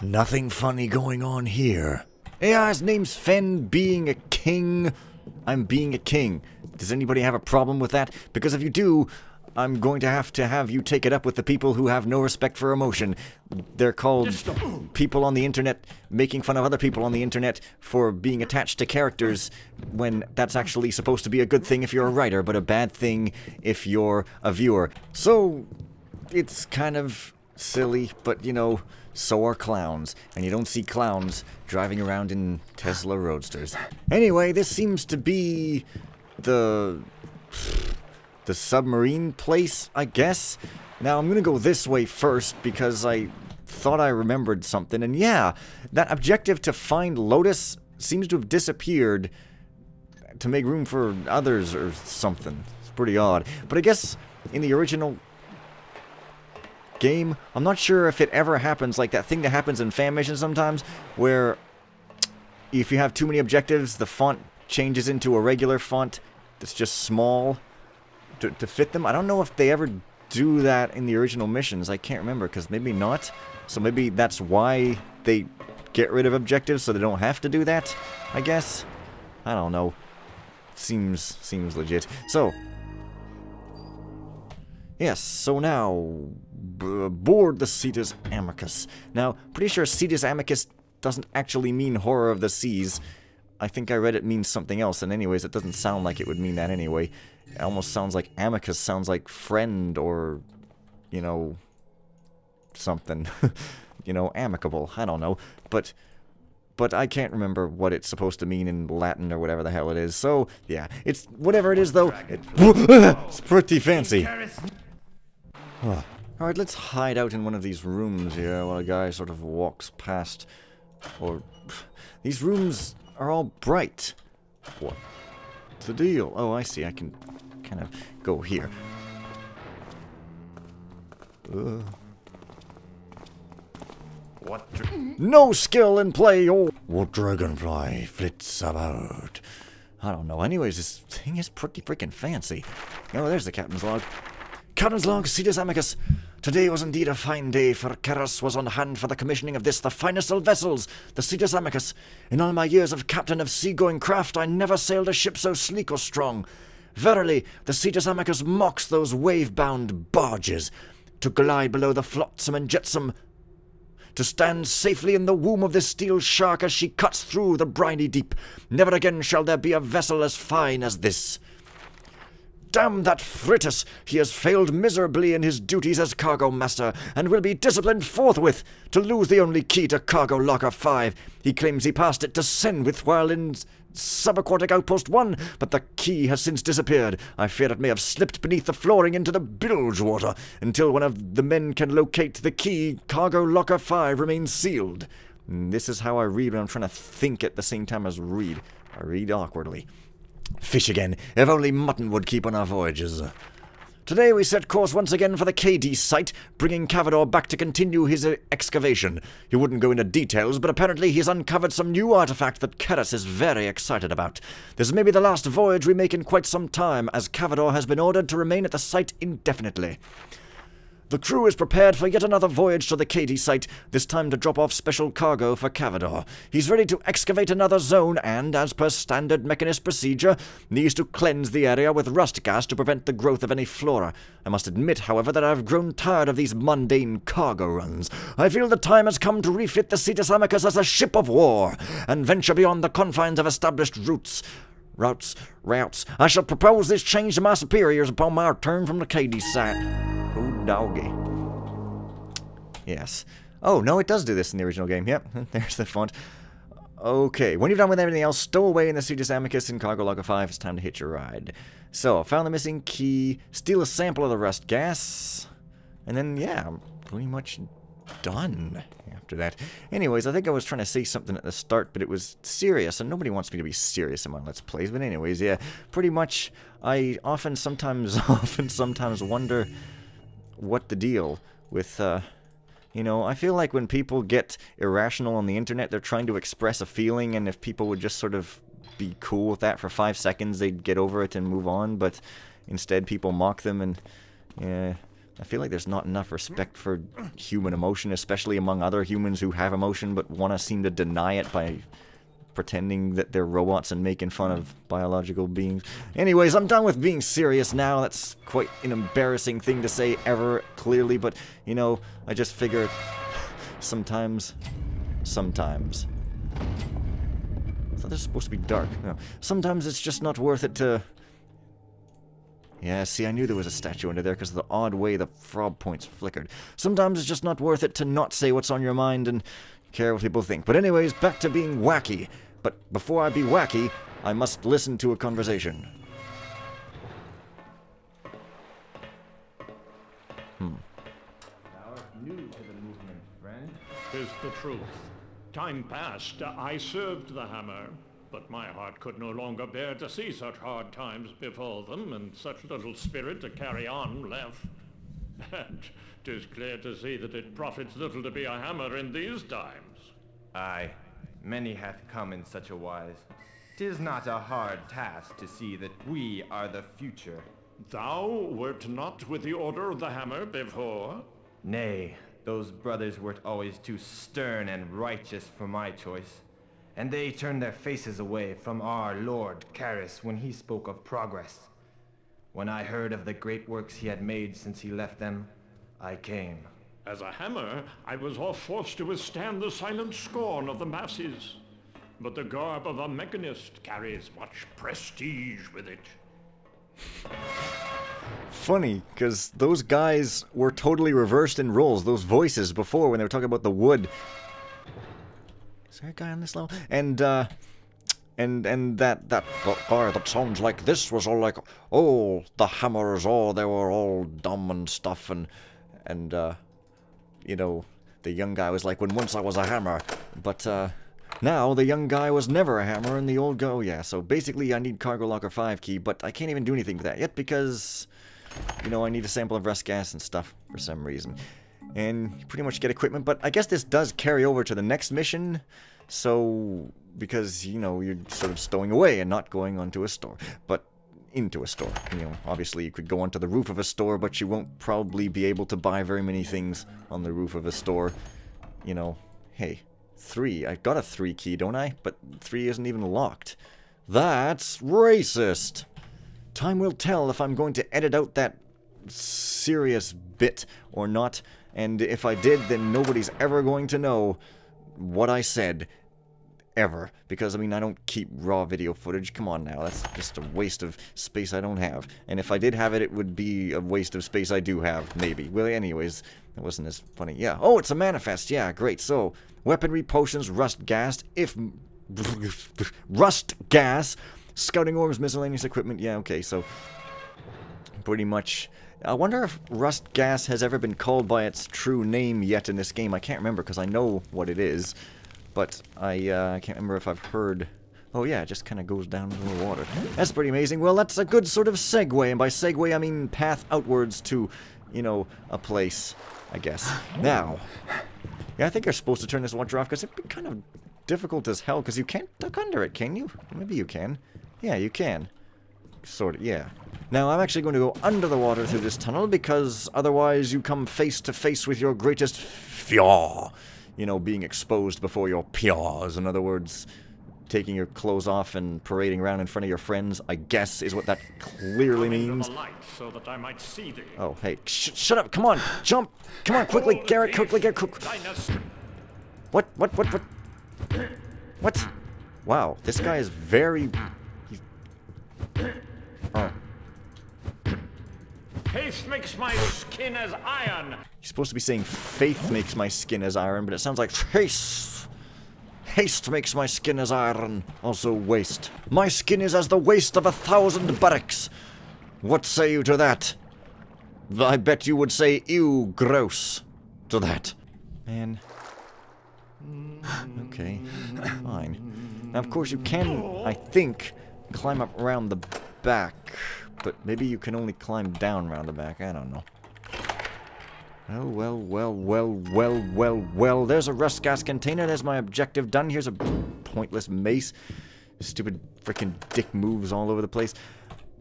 Nothing funny going on here. Yeah, his name's Fen, being a king. I'm being a king. Does anybody have a problem with that? Because if you do, I'm going to have you take it up with the people who have no respect for emotion. They're called people on the internet making fun of other people on the internet for being attached to characters when that's actually supposed to be a good thing if you're a writer, but a bad thing if you're a viewer. So, it's kind of silly, but you know, so are clowns, and you don't see clowns driving around in Tesla Roadsters. Anyway, this seems to be the submarine place, I guess. Now, I'm gonna go this way first because I thought I remembered something, and yeah, that objective to find Lotus seems to have disappeared to make room for others or something. It's pretty odd. But I guess in the original game, I'm not sure if it ever happens, like that thing that happens in fan missions sometimes, where if you have too many objectives, the font changes into a regular font that's just small to fit them. I don't know if they ever do that in the original missions. I can't remember, because maybe not. So maybe that's why they get rid of objectives, so they don't have to do that, I guess. I don't know. Seems legit. So, yes, so now, board the Cetus Amicus. Now, pretty sure Cetus Amicus doesn't actually mean horror of the seas. I think I read it means something else, and anyways, it doesn't sound like it would mean that anyway. It almost sounds like amicus sounds like friend or, you know, something. You know, amicable. I don't know. But I can't remember what it's supposed to mean in Latin or whatever the hell it is. So, yeah. It's whatever it is, though. It's pretty fancy. Alright, let's hide out in one of these rooms here while a guy sort of walks past. Or, these rooms are all bright. What's the deal? Oh, I see. I can kind of go here. No skill in play, oh! What dragonfly flits about? I don't know. Anyways, this thing is pretty freaking fancy. Oh, there's the captain's log. Captain's log, Cetus Amicus. Today was indeed a fine day, for Karas was on hand for the commissioning of this, the finest of vessels, the Cetus Amicus. In all my years of captain of sea-going craft, I never sailed a ship so sleek or strong. Verily, the Cetus Amicus mocks those wave-bound barges, to glide below the flotsam and jetsam, to stand safely in the womb of this steel shark as she cuts through the briny deep. Never again shall there be a vessel as fine as this. Damn that Fritus! He has failed miserably in his duties as cargo master, and will be disciplined forthwith to lose the only key to cargo locker 5. He claims he passed it to Senwith while in subaquatic outpost 1, but the key has since disappeared. I fear it may have slipped beneath the flooring into the bilge water. Until one of the men can locate the key, cargo locker 5 remains sealed. This is how I read when I'm trying to think at the same time as read. I read awkwardly. Fish again. If only mutton would keep on our voyages. Today we set course once again for the KD site, bringing Cavador back to continue his excavation. He wouldn't go into details, but apparently he's uncovered some new artifact that Karas is very excited about. This may be the last voyage we make in quite some time, as Cavador has been ordered to remain at the site indefinitely. The crew is prepared for yet another voyage to the KD site, this time to drop off special cargo for Cavador. He's ready to excavate another zone and, as per standard mechanist procedure, needs to cleanse the area with rust gas to prevent the growth of any flora. I must admit, however, that I've grown tired of these mundane cargo runs. I feel the time has come to refit the Cetus Amicus as a ship of war, and venture beyond the confines of established routes. I shall propose this change to my superiors upon my return from the KD site. Oh, doggy. Yes. Oh, no, it does do this in the original game. Yep, there's the font. Okay, when you've done with everything else, stow away in the Cetus Amicus in Cargo Logger 5. It's time to hitch a ride. So, found the missing key, steal a sample of the rust gas, and then, yeah, I'm pretty much done after that. Anyways, I think I was trying to say something at the start, but it was serious, and nobody wants me to be serious in my Let's Plays. But anyways, yeah, pretty much, I often sometimes wonder what the deal with, you know, I feel like when people get irrational on the internet, they're trying to express a feeling, and if people would just sort of be cool with that for 5 seconds, they'd get over it and move on, but instead people mock them, and, yeah, I feel like there's not enough respect for human emotion, especially among other humans who have emotion but want to seem to deny it by pretending that they're robots and making fun of biological beings. Anyways, I'm done with being serious now. That's quite an embarrassing thing to say ever, clearly, but, you know, I just figure sometimes. I thought this was supposed to be dark. No. Sometimes it's just not worth it to... Yeah, see, I knew there was a statue under there because of the odd way the frog points flickered. Sometimes it's just not worth it to not say what's on your mind and care what people think. But anyways, back to being wacky. But before I be wacky, I must listen to a conversation. Thou art new to the movement, friend. 'Tis the truth. Time past, I served the hammer, but my heart could no longer bear to see such hard times befall them, and such little spirit to carry on left. And 'tis clear to see that it profits little to be a hammer in these times. Aye, many hath come in such a wise. 'Tis not a hard task to see that we are the future. Thou wert not with the Order of the Hammer before? Nay, those brothers were always too stern and righteous for my choice, and they turned their faces away from our Lord Karis when he spoke of progress. When I heard of the great works he had made since he left them, I came. As a hammer, I was oft forced to withstand the silent scorn of the masses. But the garb of a mechanist carries much prestige with it. Funny, because those guys were totally reversed in roles. Those voices before, when they were talking about the wood. Is there a guy on this level? And that guy that sounds like this was all like, oh, the hammers, oh, they were all dumb and stuff, and you know, the young guy was like, when once I was a hammer, but, now the young guy was never a hammer, and the old guy, oh yeah, so basically I need Cargo Locker 5 key, but I can't even do anything with that yet, because, you know, I need a sample of rust gas and stuff, for some reason. And you pretty much get equipment, but I guess this does carry over to the next mission, so, because, you know, you're sort of stowing away and not going onto a store, but into a store. You know, obviously you could go onto the roof of a store, but you won't probably be able to buy very many things on the roof of a store. You know, hey, 3. I got a 3 key, don't I? But 3 isn't even locked. That's racist! Time will tell if I'm going to edit out that serious bit or not, and if I did, then nobody's ever going to know what I said. Ever. Because, I mean, I don't keep raw video footage. Come on now, that's just a waste of space I don't have. And if I did have it, it would be a waste of space I do have, maybe. Well, anyways, that wasn't as funny. Yeah. Oh, it's a manifest. Yeah, great. So, weaponry, potions, rust gas, rust gas, scouting orbs, miscellaneous equipment. Yeah, okay, so pretty much. I wonder if rust gas has ever been called by its true name yet in this game. I can't remember because I know what it is. But I can't remember if I've heard... Oh yeah, it just kind of goes down into the water. That's pretty amazing. Well, that's a good sort of segue. And by segue, I mean path outwards to, you know, a place, I guess. Now, yeah, I think you're supposed to turn this water off because it'd be kind of difficult as hell because you can't duck under it, can you? Maybe you can. Yeah, you can. Sort of, yeah. Now, I'm actually going to go under the water through this tunnel because otherwise you come face to face with your greatest fear. You know, being exposed before your peers. In other words, taking your clothes off and parading around in front of your friends, I guess, is what that clearly means. The light so that I might see thee. Oh, hey, shut up! Come on, jump! Come on, quickly, Garrett, quickly, Garrett, quick! What? Wow, this guy is very... Oh. Haste makes my skin as iron. He's supposed to be saying faith makes my skin as iron, but it sounds like haste. Haste makes my skin as iron. Also waste. My skin is as the waste of 1,000 barracks. What say you to that? I bet you would say ew, gross to that. Man. Okay, fine. Now, of course, you can, I think, climb up around the back. But maybe you can only climb down around the back. I don't know. Well. There's a rust gas container. There's my objective done. Here's a pointless mace. Stupid freaking dick moves all over the place.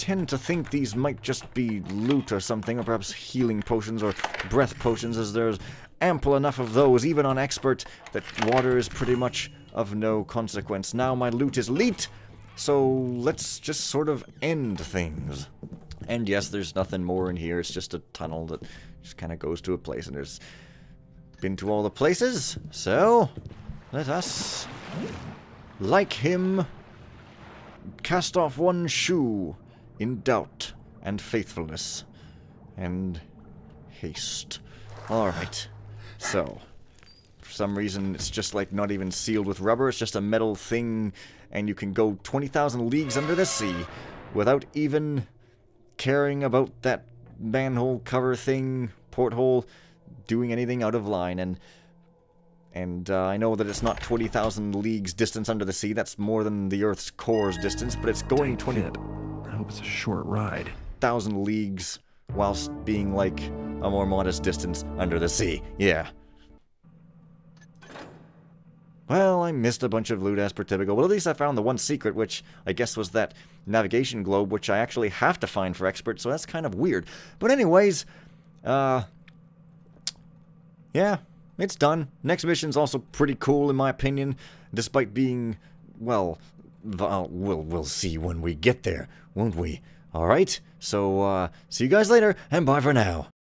tend to think these might just be loot or something, or perhaps healing potions or breath potions, as there's ample enough of those, even on expert, that water is pretty much of no consequence. Now my loot is elite, so let's just sort of end things. And yes, there's nothing more in here, it's just a tunnel that just kind of goes to a place, and there's been to all the places, so let us, like him, cast off one shoe in doubt and faithfulness and haste. Alright, so for some reason it's just like not even sealed with rubber, it's just a metal thing, and you can go 20,000 leagues under the sea without even caring about that manhole cover thing, porthole, doing anything out of line. And I know that it's not 20,000 leagues distance under the sea, that's more than the Earth's core's distance, but it's going 20,000 I hope it's a short ride. leagues whilst being like a more modest distance under the sea. Yeah. Well, I missed a bunch of loot as per typical. Well, at least I found the one secret, which I guess was that navigation globe, which I actually have to find for expert, so that's kind of weird. But anyways, yeah, it's done. Next mission's also pretty cool in my opinion, despite being, well, we'll see when we get there, won't we? Alright, so, see you guys later, and bye for now.